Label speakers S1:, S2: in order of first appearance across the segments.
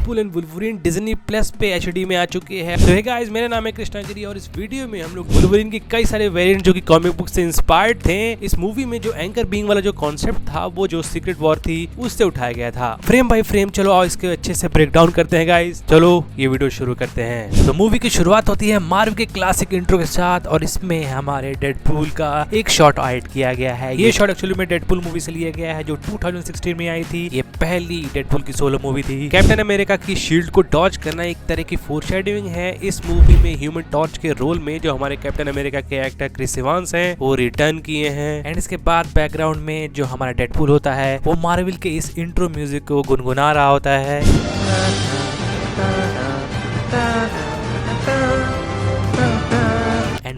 S1: Deadpool and Wolverine Disney plus पे HD में आ चुके हैं। तो हे गाइस, मेरा नाम है कृष्णा गिरी और इस वीडियो में हम लोग वुल्वरीन के कई सारे वेरिएंट जो कि कॉमिक बुक से इंस्पायर्ड थे, इस मूवी में जो एंकर बीइंग वाला जो कॉन्सेप्ट था वो जो सीक्रेट वॉर थी उससे उठाया गया था फ्रेम बाय फ्रेम। चलो और इसके अच्छे से ब्रेक डाउन करते हैं गाइस। चलो ये वीडियो शुरू करते हैं। तो मूवी की शुरुआत होती है मार्वल के क्लासिक इंट्रो के साथ और इसमें हमारे डेडपूल का एक शॉट ऐड किया गया है। ये शॉट एक्चुअली में डेडपूल मूवी से लिया गया है जो 2016 में आई थी। ये पहली डेडपूल की सोलो मूवी थी। कैप्टन अमेरिका की शील्ड को डॉज करना एक तरह की फोरशैडोइंग है। इस मूवी में ह्यूमन टॉर्च के रोल में जो हमारे कैप्टन अमेरिका के एक्टर क्रिस इवांस हैं वो रिटर्न किए हैं। एंड इसके बाद बैकग्राउंड में जो हमारा डेडपूल होता है वो मार्वल के इस इंट्रो म्यूजिक को गुनगुना रहा होता है।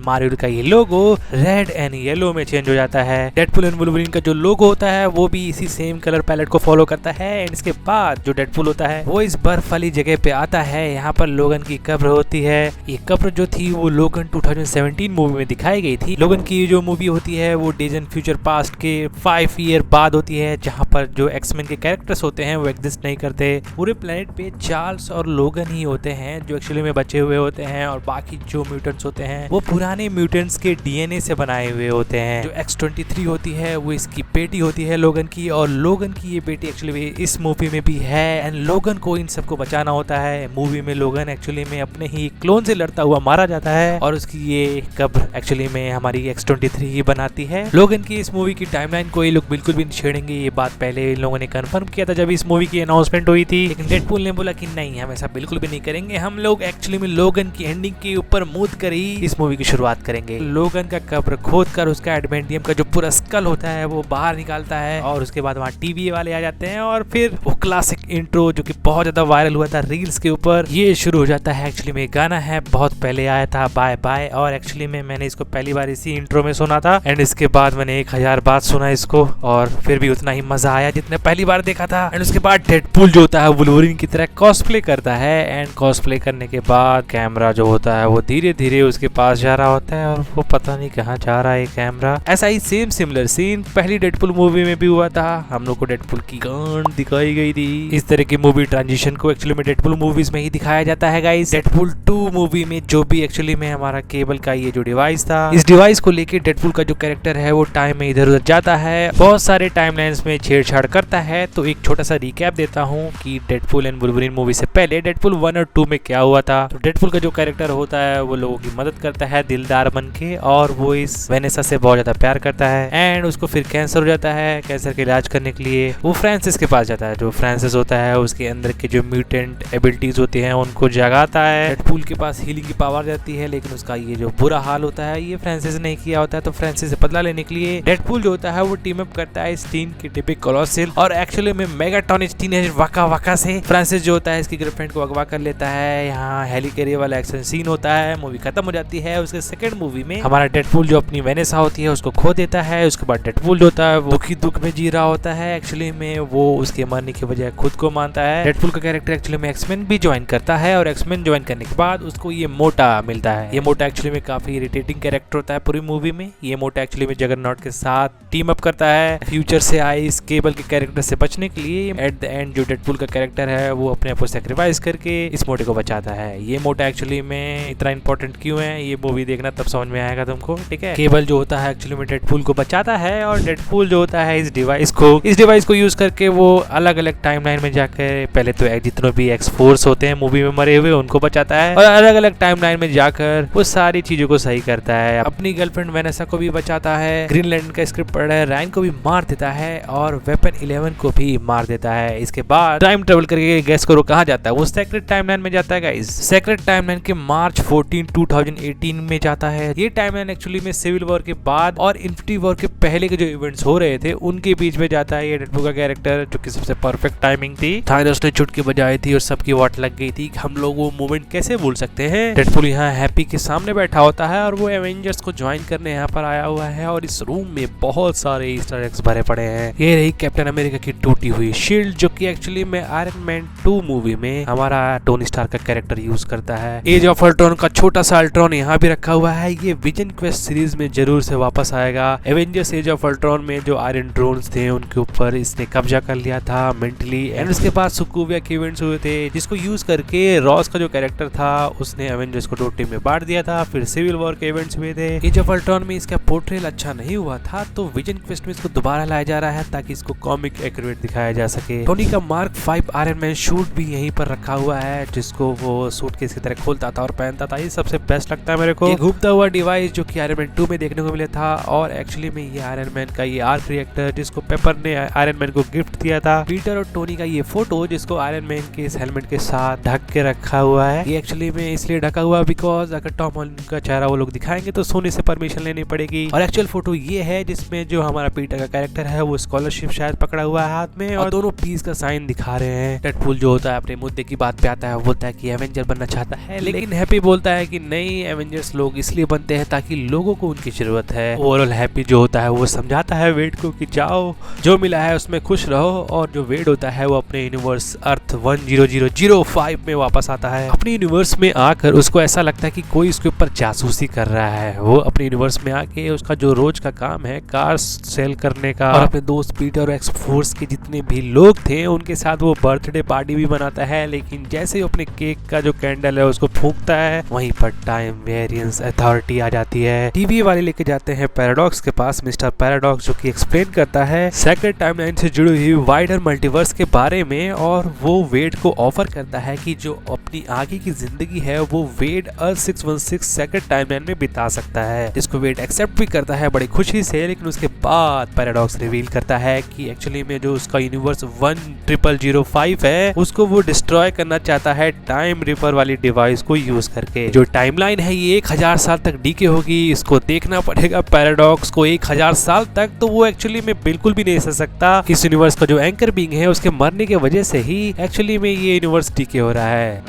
S1: मार्वल का ये लोगो रेड एंड येलो में चेंज हो जाता है। डेडपूल एंड वुल्वरीन का जो लोगो होता है वो भी इसी सेम कलर पैलेट को फॉलो करता है। एंड इसके बाद जो डेडपूल होता है वो इस बर्फ वाली जगह पे आता है। यहाँ पर लोगन की कब्र होती है। ये कब्र जो थी वो लोगन 2017 मूवी में दिखाई गई थी। लोगन की जो मूवी होती है वो डेज एंड फ्यूचर पास्ट के 5 ईयर बाद होती है, जहाँ पर जो एक्समैन के कैरेक्टर्स होते हैं वो एग्जिस्ट नहीं करते। पूरे प्लेनेट पे चार्ल्स और लोगन ही होते हैं जो एक्चुअली में बचे हुए होते हैं और बाकी जो म्यूटेंट्स होते हैं वो पुराने म्यूटेंट्स के डीएनए से बनाए हुए होते हैं। जो X-23 होती है वो इसकी बेटी होती है लोगन की, और लोगन की ये बेटी एक्चुअली इस मूवी में भी है। एंड लोगन को इन सबको बचाना होता है। मूवी में लोगन एक्चुअली में अपने ही क्लोन से लड़ता हुआ मारा जाता है और उसकी ये कब्र एक्चुअली में हमारी X-23 ही बनाती है। लोगन की इस मूवी की टाइमलाइन को ये लोग बिल्कुल भी नहीं छेड़ेंगे। ये बात पहले इन लोगों ने कंफर्म किया था जब इस मूवी की अनाउंसमेंट हुई थी, लेकिन डेडपूल ने बोला कि नहीं, हम ऐसा बिल्कुल भी नहीं करेंगे। हम लोग एक्चुअली में लोगन की एंडिंग के ऊपर मूद कर ही इस मूवी की शुरुआत करेंगे। लोगन का कब्र खोद कर उसका एडमेंटियम का जो पूरा स्कल होता है वो बाहर निकालता है और उसके बाद वहाँ टीवी वाले आ जाते हैं और फिर वो क्लासिक इंट्रो जो कि बहुत ज्यादा वायरल हुआ था रील्स के ऊपर, ये शुरू हो जाता है। एक्चुअली में गाना है बहुत पहले आया था बाय बाय, और एक्चुअली में मैंने इसको पहली बार इसी इंट्रो में सुना था। एंड इसके बाद मैंने 1000 बार सुना इसको और फिर भी उतना ही मजा आया जितने पहली बार देखा था। एंड उसके बाद डेडपूल जो होता है वुल्वरीन की तरह कॉस्प्ले करता है। एंड कॉस्प्ले करने के बाद कैमरा जो होता है वो धीरे धीरे उसके पास जा रहा होता है और वो पता नहीं कहाँ जा रहा है कैमरा। ऐसा ही सेम सिमिलर सीन पहली डेडपूल मूवी में भी हुआ था। हम लोग को डेडपूल की गांड दिखाई गई थी। इस तरह की मूवी ट्रांजिशन को एक्चुअली में डेडपूल मूवीज में ही दिखाया जाता है गाइस। डेडपूल 2 मूवी में जो भी एक्चुअली में हमारा केबल का ये जो डिवाइस था, इस डिवाइस को लेके डेडपूल का जो कैरेक्टर है वो टाइम में इधर उधर जाता है, बहुत सारे टाइमलाइंस में छेड़छाड़ करता है। तो एक छोटा सा रिकैप देता हूँ कि डेडपूल एंड वुल्वरीन मूवी से पहले डेडपूल 1 और 2 में क्या हुआ था। तो डेडपूल का जो कैरेक्टर होता है वो लोगों की मदद करता है दिलदार बन के, और वो इस वेनेसा से बहुत ज्यादा प्यार करता है। एंड उसको फिर कैंसर हो जाता है। कैंसर के इलाज करने के लिए वो फ्रांसिस के पास जाता है। जो फ्रांसिस होता है उसके अंदर के जो म्यूटेंट एबिलिटीज होती हैं उनको जगाता है। डेडपूल के पास हीलिंग की पावर जाती है, लेकिन उसका ये जो बुरा हाल होता है ये फ्रांसिस ने किया होता है। तो फ्रांसिस से बदला लेने के लिए डेडपूल जो होता है वो टीम अप करता है स्टीन की टिपिक कोलोसिल और एक्चुअली में मेगाटॉन टीनेजर वाका वाका से। फ्रांसिस जो होता है इसकी गर्लफ्रेंड को अगवा कर लेता है। यहाँ हेलिकॉप्टर वाला एक्शन सीन होता है। मूवी खत्म हो जाती है। उसके सेकंड मूवी में हमारा डेडपूल जो अपनी वेनेसा होती है उसको खो देता है। उसके बाद डेडपूल जो होता है वो दुख में जी रहा होता है। एक्चुअली में वो उसके मरने की बजाय खुद को मानता है। डेडपूल का कैरेक्टर एक्चुअली में एक्समैन भी ज्वाइन करता है और एक्समैन ज्वाइन करने के बाद उसको ये मोटा मिलता है। ये मोटा एक्चुअली में काफी इरिटेटिंग कैरेक्टर होता है पूरी मूवी में। ये मोटा एक्चुअली में जगरनॉट के साथ टीम अप करता है फ्यूचर से आए इस केबल के कैरेक्टर से बचने के लिए। एट द एंड जो डेडपूल का कैरेक्टर है वो अपने आप को सैक्रिफाइस करके इस मोटे को बचाता है। ये मोटा एक्चुअली में इतना इंपॉर्टेंट क्यों है ये मूवी देखना तब समझ में आएगा तुमको, ठीक है। केबल जो होता है एक्चुअली में डेडपूल को बचाता है और डेडपूल जो होता है इस डिवाइस को यूज करके वो अलग अलग टाइमलाइन में जाकर पहले तो जितने भी एक्स फोर्स होते हैं मूवी में मरे हुए उनको बचाता है और अलग अलग टाइमलाइन में जाकर वो सारी चीजों को सही करता है। अपनी गर्लफ्रेंड वेनेसा को भी बचाता है, ग्रीनलैंड का स्क्रिप्ट पढ़ा है, रायन को भी मार देता है और वेपन 11 को भी मार देता है। इसके बाद टाइम ट्रेवल करके गैस करो कहाँ जाता है, वो सेक्रेट टाइमलाइन में जाता है गाइस। सेक्रेट टाइमलाइन के मार्च 14, 2018 में जाता है। ये टाइमलाइन एक्चुअली में सिविल वॉर के बाद और इन्फिनिटी वॉर के पहले के जो इवेंट्स हो रहे थे उनके बीच में जाता है ये डेडपूल का कैरेक्टर, जो कि सबसे परफेक्ट टाइमिंग थी। थानोस ने चुटकी बजाई थी और सबकी वाट लग गई थी। हम लोग वो मोमेंट कैसे भूल सकते हैं। डेडपूल यहाँ हैप्पी के सामने बैठा होता है और वो एवेंजर्स को ज्वाइन करने यहाँ पर आया हुआ है और इस रूम में बहुत सारे ईस्टर एग्स भरे पड़े हैं। ये रही कैप्टन अमेरिका की टूटी हुई शील्ड, जो कि एक्चुअली में आयरन मैन 2 मूवी में हमारा टोनी स्टार्क का कैरेक्टर यूज करता है। एज ऑफ अल्ट्रॉन का छोटा सा अल्ट्रॉन यहाँ भी रखा हुआ है ये विजन क्वेस्ट सीरीज में जरूर से वापस आएगा। एवेंजर्स एज ऑफ अल्ट्रॉन में जो आयरन ड्रोन्स थे उनके ऊपर इसने कब्जा कर लिया था मेंटली, एंड उसके बाद सुकुविया के इवेंट्स हुए थे जिसको यूज करके रॉस का जो कैरेक्टर था उसने एवेंजर्स को 2 टीम में बांट दिया था। फिर सिविल वॉर के इवेंट्स हुए थे। एज ऑफ अल्ट्रॉन में इसका पोर्ट्रेल अच्छा नहीं हुआ था तो विजन क्वेस्ट में इसको दोबारा लाया जा रहा है ताकि इसको कॉमिक एक्यूरेट दिखाया जा सके। टोनी का मार्क 5 आयरन मैन शूट भी यहीं पर रखा हुआ है जिसको वो सूट केस की तरह खोलता था और पहनता था। ये सबसे बेस्ट लगता है मेरे को। घूमता हुआ डिवाइस जो कि आयरन मैन 2 में देखने को मिला था, और एक्चुअली में ये आयरन मैन का ये आर्क रिएक्टर जिसको पेपर ने आयरन मैन को गिफ्ट दिया था। पीटर और टोनी का ये फोटो जिसको आयरन मैन के इस हेलमेट के साथ ढक के रखा हुआ है। ये एक्चुअली में इसलिए ढका हुआ बिकॉज अगर टॉम हॉलैंड का चेहरा वो लोग दिखाएंगे तो सोनी से परमिशन लेनी पड़ेगी। और एक्चुअल फोटो ये है जिसमें जो हमारा पीटर का कैरेक्टर है वो स्कॉलरशिप शायद पकड़ा हुआ है हाथ में और दोनों पीस का साइन दिखा रहे हैं। डेडपूल जो होता है अपने मुद्दे की बात पे आता है, बोलता है कि एवेंजर बनना चाहता है, लेकिन हैप्पी बोलता है कि नहीं, एवेंजर्स लोग इसलिए बनते हैं ताकि लोगों को उनकी जरूरत है। ओवरऑल हैप्पी जो होता है वो समझाता है वेड को कि जाओ जो मिला है उसमें खुश रहो, और जो वेड होता है वो अपने यूनिवर्स अर्थ 10005 में वापस आता है। अपने यूनिवर्स में आकर उसको ऐसा लगता है कि कोई इसके ऊपर जासूसी कर रहा है। वो अपने यूनिवर्स में आके उसका जो रोज का काम है कार सेल करने का, और अपने दोस्त पीटर और एक्स फोर्स के जितने भी लोग थे उनके साथ वो बर्थडे पार्टी भी मनाता है। लेकिन जैसे ही अपने केक का जो कैंडल है उसको फूंकता है वहीं पर टाइम वेरिएंस अथॉरिटी आ जाती है। टीवी वाले लेके जाते हैं पैराडॉक्स के पास, मिस्टर पैराडॉक्स, जो कि एक्सप्लेन करता है सेक्रेट टाइमलाइन से जुड़ी हुई वाइडर मल्टीवर्स के बारे में, और वो वेड को ऑफर करता है कि जो अपनी आगे की जिंदगी है वो वेड अर्थ 616 सेक्रेट टाइमलाइन में बिता सकता है, जिसको वेड एक्सेप्ट भी करता है बड़ी खुशी से। लेकिन उसके बाद पैराडॉक्स रिवील करता है कि एक्चुअली में जो उसका यूनिवर्स 10005 है उसको वो डिस्ट्रॉय करना चाहता है टाइम रिपर वाली डिवाइस को यूज करके। जो टाइमलाइन है ये 1000 साल तक डीके होगी, इसको देखना पड़ेगा पैराडॉक्स को 1000 साल तक। तो वो एक्चुअली में बिल्कुल भी नहीं सह सकता कि इस यूनिवर्स का जो एंकर बीइंग है उसके मरने की वजह से ही एक्चुअली में ये यूनिवर्स डीके हो रहा है।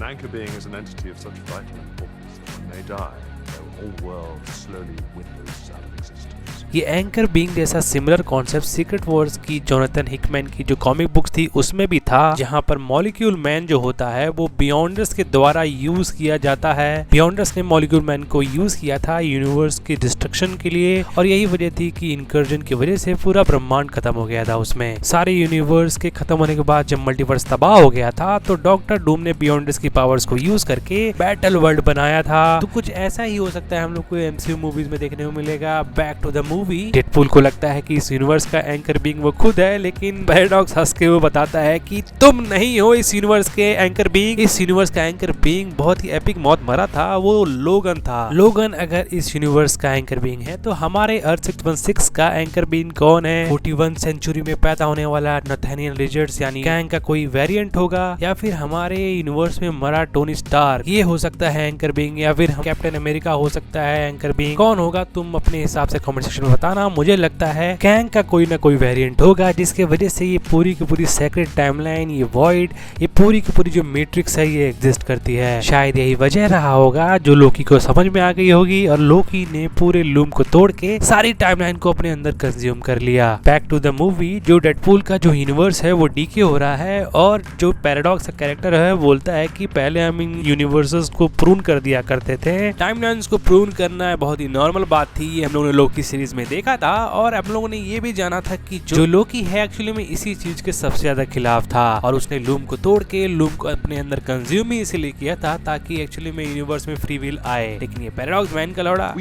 S1: ये एंकर बीइंग जैसा सिमिलर कॉन्सेप्ट सीक्रेट वॉर्स की जोनाथन हिकमैन की जो कॉमिक बुक्स थी उसमें भी था, जहां पर मॉलिक्यूल मैन जो होता है वो बियॉन्डर्स के द्वारा यूज किया जाता है। बियॉन्डर्स ने मॉलिक्यूल मैन को यूज किया था यूनिवर्स की डिस्ट्रक्शन के लिए, और यही वजह थी कि इनकर्जन की वजह से पूरा ब्रह्मांड खत्म हो गया था। उसमें सारे यूनिवर्स के खत्म होने के बाद जब मल्टीवर्स तबाह हो गया था तो डॉक्टर डूम ने बियॉन्डर्स की पावर्स को यूज करके बैटल वर्ल्ड बनाया था। तो कुछ ऐसा ही हो सकता है हम लोग को एमसीयू मूवीज में देखने को मिलेगा। बैक टू द डेडपूल को लगता है कि इस यूनिवर्स का एंकर बीइंग वो खुद है, लेकिन पैराडॉक्स हंस के वो बताता है कि तुम नहीं हो इस यूनिवर्स के एंकर बीइंग। इस यूनिवर्स का एंकर बीइंग बहुत ही एपिक मौत मरा था, वो लोगन था। लोगन अगर इस यूनिवर्स का एंकर बीइंग है तो हमारे अर्थ 616 का एंकर बीइंग कौन है? 41 सेंचुरी में पैदा होने वाला नथानियल रिचर्ड्स यानी कैंग का कोई वेरिएंट होगा, या फिर हमारे यूनिवर्स में मरा टोनी स्टार्क ये हो सकता है एंकर बीइंग, या फिर कैप्टन अमेरिका हो सकता है एंकर बीइंग। कौन होगा तुम अपने हिसाब से कमेंट सेक्शन में बताना। मुझे लगता है कैंग का कोई ना कोई वेरिएंट होगा जिसके वजह से ये पूरी की पूरी सेक्रेट टाइमलाइन, ये वॉइड, ये पूरी की पूरी जो मैट्रिक्स है ये एग्जिस्ट करती है। शायद यही वजह रहा होगा जो लोकी को समझ में आ गई होगी, और लोकी ने पूरे लूम को तोड़ के सारी टाइमलाइन को अपने अंदर कंज्यूम कर लिया। बैक टू द मूवी, जो डेडपूल का जो यूनिवर्स है वो डीके हो रहा है, और जो पैराडॉक्स का कैरेक्टर है बोलता है कि पहले हम इन यूनिवर्सेस को प्रून कर दिया करते थे। टाइमलाइंस को प्रून करना बहुत ही नॉर्मल बात थी, ये हम लोगों ने लोकी सीरीज में देखा था, और हम लोगों ने ये भी जाना था कि जो लोकी है एक्चुअली में इसी चीज के सबसे ज्यादा खिलाफ था, और उसने लूम को तोड़ के लूम को अपने अंदर कंज्यूम ही इसीलिए किया था ताकि एक्चुअली में यूनिवर्स में फ्री विल आए। लेकिन ये पैराडॉक्स मैन का लौड़ा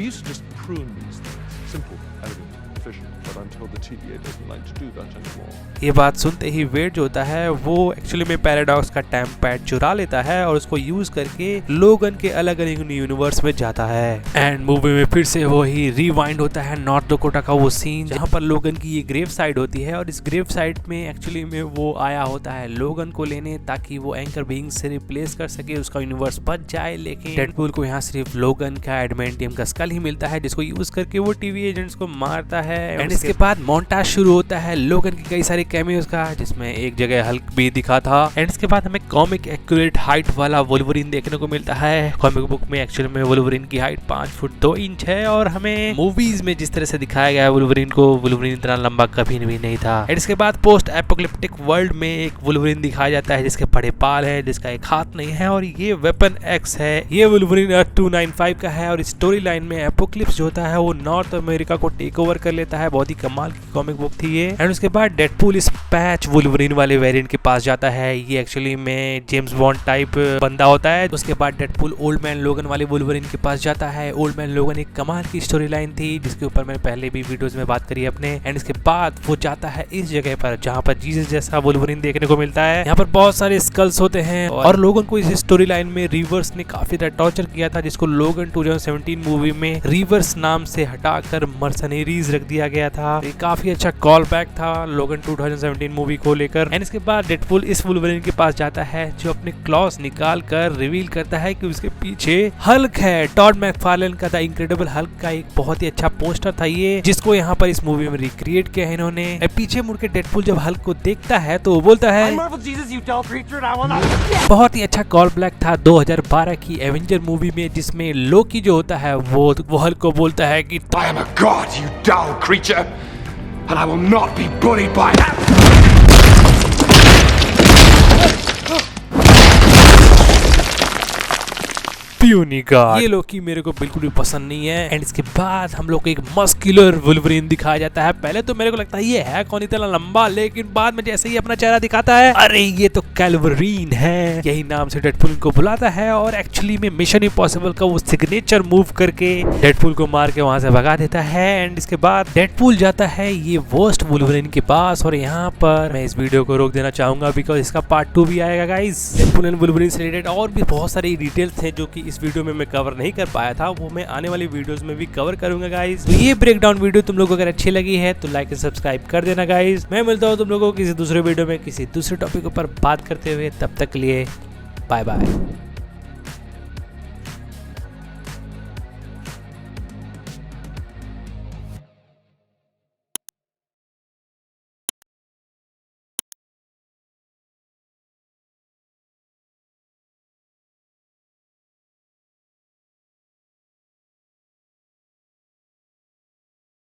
S1: ये बात सुनते ही वेड जो होता है वो एक्चुअली में पैराडॉक्स का टाइम पैड चुरा लेता है और उसको यूज करके लोगन के अलग अलग यूनिवर्स में जाता है। एंड मूवी में फिर से वही रिवाइंड होता है नॉर्थ डकोटा का वो सीन जहाँ पर लोगन की ये ग्रेव साइड होती है, और इस ग्रेव साइड में एक्चुअली में वो आया होता है लोगन को लेने ताकि वो एंकर बीइंग से रिप्लेस कर सके, उसका यूनिवर्स बच जाए। लेकिन डेडपूल को यहाँ सिर्फ लोगन का एडमेंटियम का स्कल ही मिलता है जिसको यूज करके वो टीवी एजेंट्स को मारता है। एंड इसके बाद मोन्टाज शुरू होता है लोगन की कई सारे कैमियोज का, जिसमें एक जगह हल्क भी दिखा था। एंड इसके बाद हमें कॉमिक एक्यूरेट हाइट वाला वुल्वरीन देखने को मिलता है। कॉमिक बुक में एक्चुअल में वुल्वरीन की हाइट 5 फुट 2 इंच है और हमें मूवीज में जिस तरह से दिखाया गया है वुल्वरीन को, वुल्वरीन इतना लंबा कभी भी नहीं था। एंड इसके बाद पोस्ट एपोकलिप्टिक वर्ल्ड में एक वुल्वरीन दिखाया जाता है जिसके बड़े बाल है, जिसका एक हाथ नहीं है और ये वेपन एक्स है। ये वुल्वरीन अर्थ 295 का है और स्टोरी लाइन में एपोक्लिप्स जो होता है वो नॉर्थ अमेरिका को टेक ओवर कर लेता है। बहुत ही कमाल की कॉमिक बुक थी ये। एंड उसके बाद डेडपूल इस पैच वुल्वरीन वाले वेरिएंट के पास जाता है। ये एक्चुअली में जेम्स बॉन्ड टाइप बंदा होता है। उसके बाद डेडपूल ओल्ड मैन लोगन वाले वुल्वरीन के पास जाता है। ओल्ड मैन लोगन एक कमाल की स्टोरी लाइन थी जिसके ऊपर मैंने पहले भी वीडियोस में बात करी अपने। एंड इसके बाद वो जाता है इस जगह पर जहाँ पर जीसस जैसा वुल्वरीन देखने को मिलता है। यहाँ पर बहुत सारे स्कल्स होते हैं और लोगन को इस स्टोरी लाइन में रिवर्स ने काफी ज्यादा टॉर्चर किया था, जिसको लोगन 2017 मूवी में रिवर्स नाम से हटाकर मर्सनरीज रख दिया गया था। ये काफी अच्छा कॉल बैक था लोगन 2017 मूवी को लेकर। एंड इसके बाद डेडपूल इस वुल्वरीन के पास जाता है जो अपने क्लॉस निकाल कर रिवील करता है कि उसके पीछे हल्क है। टॉड मैकफार्लेन का द इनक्रेडिबल हल्क का एक बहुत ही अच्छा पोस्टर था ये, जिसको यहाँ पर इस मूवी में रिक्रिएट किया है इन्होंने। पीछे मुड़ के डेडपूल जब हल्क को देखता है तो वो बोलता है, बहुत ही अच्छा कॉल बैक था 2012 की एवेंजर मूवी में, जिसमें लोकी जो होता है वो हल्क को बोलता है कि
S2: I am a god, you dull creature, and I will not be bullied by that.
S1: Puny God. ये लोकी मेरे को बिल्कुल भी पसंद नहीं है। एंड इसके बाद हम लोग को एक मस्कुलर वुल्वरीन दिखाया जाता है। पहले तो मेरे को लगता है ये है कौन इतना लंबा, लेकिन बाद में जैसे ही अपना चेहरा दिखाता है, अरे ये तो कैल्वरीन है, यही नाम से डेडपूल इनको बुलाता है। और एक्चुअली में मिशन इम्पॉसिबल का वो सिग्नेचर मूव करके डेडपूल को मार के वहां से भगा देता है। एंड इसके बाद डेडपूल जाता है ये वर्स्ट वुल्वरीन के पास। और यहाँ पर मैं इस वीडियो को रोक देना चाहूंगा बिकॉज इसका पार्ट 2 भी आएगा गाइस। डेडपूल एंड वुल्वरीन से रिलेटेड और भी बहुत सारी डिटेल्स थे जो कि इस वीडियो में मैं कवर नहीं कर पाया था, वो मैं आने वाली वीडियोस में भी कवर करूंगा गाइस। तो ये ब्रेकडाउन वीडियो तुम लोगों को अगर अच्छी लगी है तो लाइक एंड सब्सक्राइब कर देना गाइस। मैं मिलता हूँ तुम लोगों को किसी दूसरे वीडियो में किसी दूसरे टॉपिक पर बात करते हुए। तब तक के लिए बाय बाय।